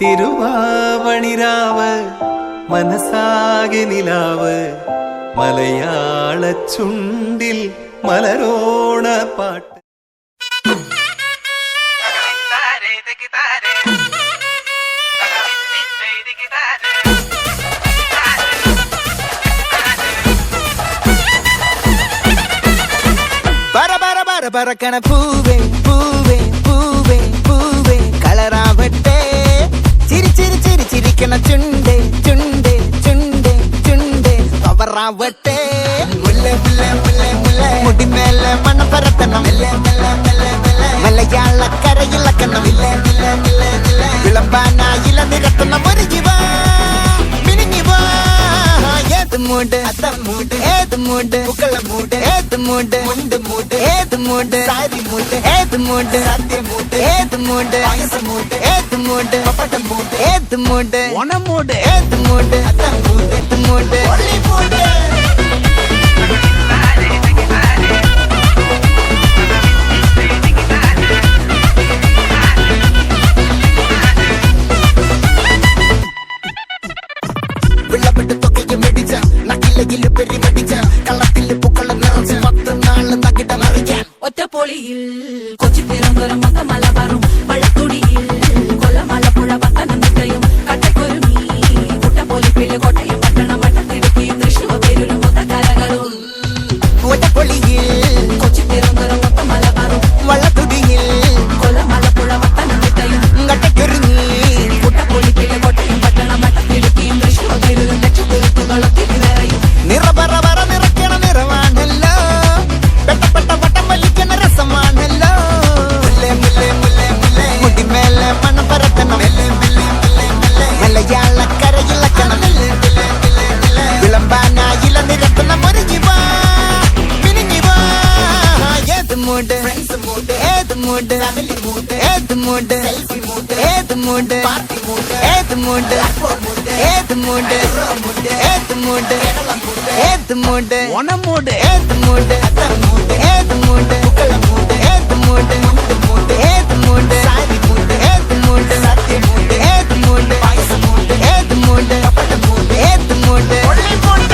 തിരുവാവണിരാവ് മനസാകെ നിലാവ് മലയാള ചുണ്ടിൽ മലരോണ പാട്ട്. പറക്കണ പൂവേ പൂവേ പൂവേ പൂവേ കളറാവട്ടെ ചിരി ചിരി ചിരി ചിരിക്കണ ചുണ്ടേ ചുണ്ടേ ചുണ്ടേ ചുണ്ടേ പവറാവട്ടെ മുല്ലേ മുല്ലേ മുല്ലേ മുല്ലേ മുടിമേലെ മണം പരത്തണം മലയാള കരയിളക്കണം വിളമ്പാനായില നിരത്തുന്ന മുരുകിവാ മിനിങ്ങിവാ ഏത് മൂട് അത്തം മൂട് ഏത് മൂട് പുക്കള മൂട് ഏത് മൂട് മുണ്ട് മൂട് ഏത് മൂട് സാരി മൂട് ഏത് മൂട് സദ്യ മൂട് ഏത് മൂട് പായസ മൂട് ഏത് മൂട് പപ്പടം മൂട് ഏത് മൂട് ഓണം മൂട് ഏത് മൂട് അത്തം മൂട് ഏത് മൂട് ഒള്ളി മൂട് വെള്ളപ്പെട്ട് തൊക്കയ്ക്ക് മെടിച്ച നക്കിലകില് പെരി മെടിച്ച കള്ളത്തില് പൂക്കള നിറച്ച് 10 നാള് നകിട മറിക്കാൻ ഒറ്റപ്പൊളിയിൽ കൊച്ചി തിരുവനന്തപുരം മൊത്തം മലബാറും വള്ളത്തുടിയിൽ കൊല്ലമലപ്പുഴ പത്തനംതിട്ടയും കട്ടക്കൊരുമി കുട്ടപ്പൊലിപ്പില് കോട്ടയം പട്ടണം വട്ടത്തിടുക്കിയും തൃശ്ശൂർ പേരിലും മൊത്തക്കരകളും ഒറ്റപ്പൊളിയിൽ കൊച്ചി തിരുവനന്തപുരം മൊത്തം മലബാറും വള്ളത്തുടിയിൽ കൊല്ലമലപ്പുഴ പത്തനംതിട്ടയും കട്ടക്കൊരുങ്ങി കുട്ടപ്പൊലിപ്പില് കോട്ടയം പട്ടണം വട്ടത്തിടുക്കിയും തൃശ്ശൂർ പേരിലും ലക്ഷക്കുരുത്തുകളൊത്തിരി നിറയും നിറപറ വറ നിറയ്ക്കണ നിറവാണല്ലോ പെട്ടപ്പെട്ട വട്ടം വലിക്കണ രസമാണല്ലോ മുല്ലേ മുല്ലേ മുല്ലേ മുല്ലേ മുടിമേലെ മണം പരത്തണം മലയാള കരയിളക്കണം വിളമ്പാനായില നിരത്തുന്ന മുരുകിവാ മിനിങ്ങിവാ ഏത് മൂട് ഏത് മൂട് ഏത് മൂട് ഏത് മൂട് ഏത് മൂട് ഏത് മൂട് ഏത് മൂട് ഏത് മൂട് ഓണം മൂട് ഏത് മൂട് അത്തം മൂട് ഏത് മൂട് പുക്കള മൂട് ഏത് മൂട് ഏത് മൂട് സാരി മൂട് ഏത് മൂട് സദ്യ മൂട് ഏത് മൂട് പായസ മൂട് ഏത് മൂട് പപ്പടം മൂട് ഏത് മൂട് ഒള്ളി മൂട്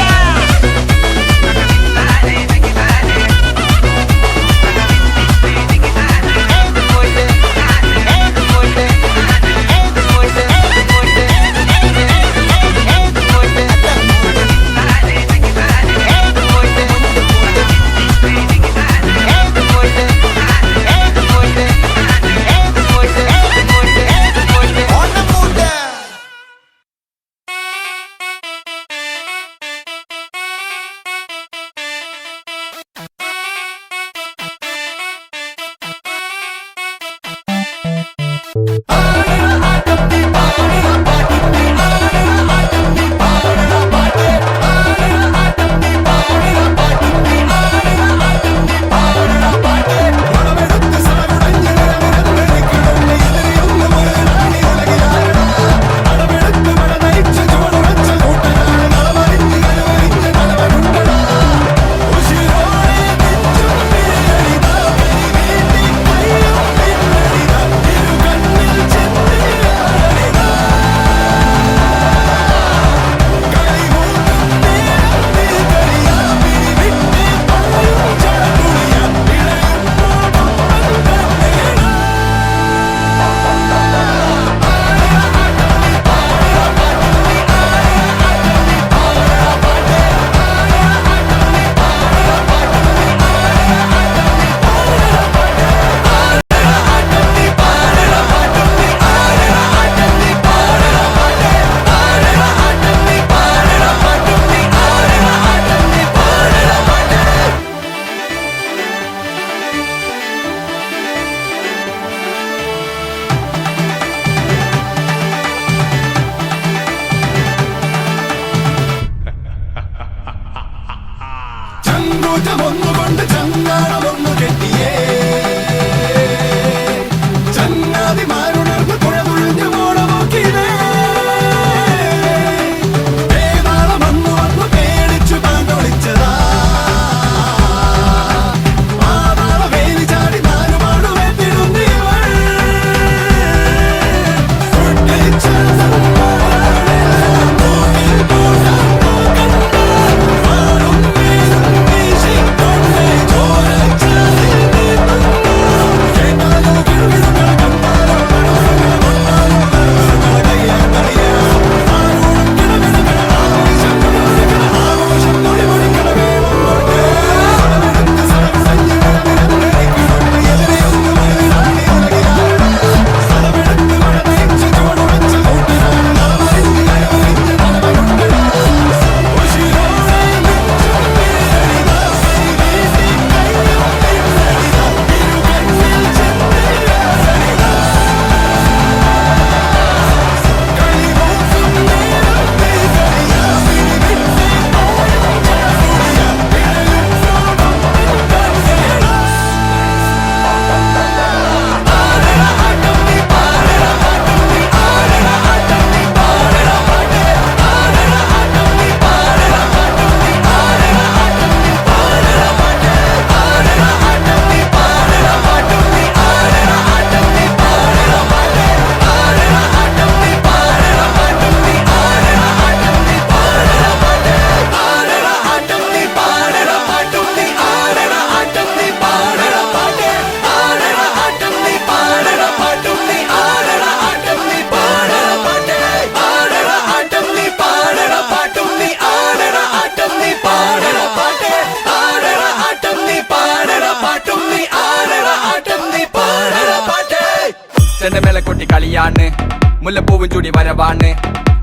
മുല്ലപ്പൂവും ചൂടി വരവാണ്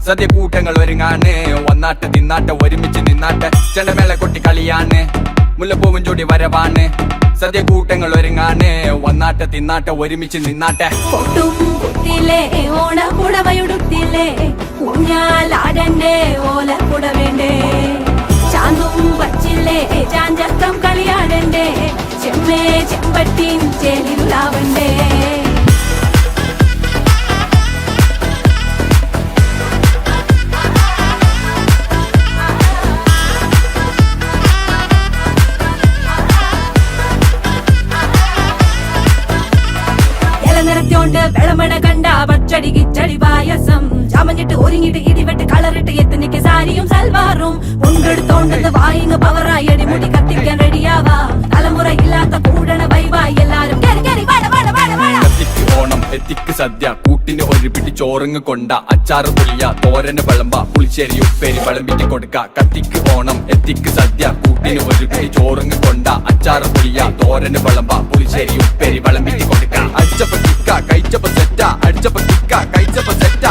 സദ്യ കൂട്ടങ്ങൾ ഒരുങ്ങാണ് വന്നാട്ടെ തിന്നാട്ടെ ഒരുമിച്ച് നിന്നാട്ടെ ചെണ്ടമേള കൊട്ടി കളിയാണ് മുല്ലപ്പൂവും ചൂടി വരവാണ് സദ്യ കൂട്ടങ്ങൾ ഒരുങ്ങാണ് വന്നാട്ടെ തിന്നാട്ടെ ഒരുമിച്ച് നിന്നാട്ടെ പൊട്ടും കുത്തില്ലേ ഓണ പുടവയുടുത്തില്ലേ ഊഞ്ഞാലാടണ്ടേ ഓല പുടവേണ്ടേ ചാന്തും വച്ചില്ലേ ചാഞ്ചക്കം കളിയാടണ്ടേ ചെമ്മേ ചെമ്പട്ടിൻ ചേലിലാവണ്ടേ നിറത്തോണ്ട് വെളമണ കണ്ട പച്ചടി കിച്ചടി പായസം ചമഞ്ഞിട്ട് ഒരുങ്ങിട്ട് ഇടിവെട്ട് കളറിട്ട് എത്തനിക്ക് സാരിയും സൽവാറും മുണ്ടെടുത്തോണ്ടെന്ന് വായിങ് പവറായി അടിമുടി കത്തിക്കാൻ റെഡിയാവാ തലമുറ ഇല്ലാത്ത കൂടണ വൈവായി എല്ലാരും കത്തിക്ക് ഓണം എത്തിക്ക് സദ്യ കൂട്ടിന് ഒരു പിടി ചോറങ്ങ് കൊണ്ട അച്ചാറ് പുളിയ തോരന് വിളമ്പ പുളിശ്ശേരി ഉപ്പേരി വിളമ്പിട്ട് കൊടുക്ക കത്തിക്ക് ഓണം എത്തിക്ക് സദ്യ കൂട്ടിന് ഒരു പിടി ചോറങ്ങ് കൊണ്ട അച്ചാറ് പുളിയ തോരന് വിളമ്പ പുളിശ്ശേരി ഉപ്പേരി വിളമ്പിട്ട് കൊടുക്ക അടിച്ചപ്പ കിക്ക കഴിച്ചപ്പ സെറ്റ അടിച്ചപ്പ കിക്ക കഴിച്ചപ്പ സെറ്റ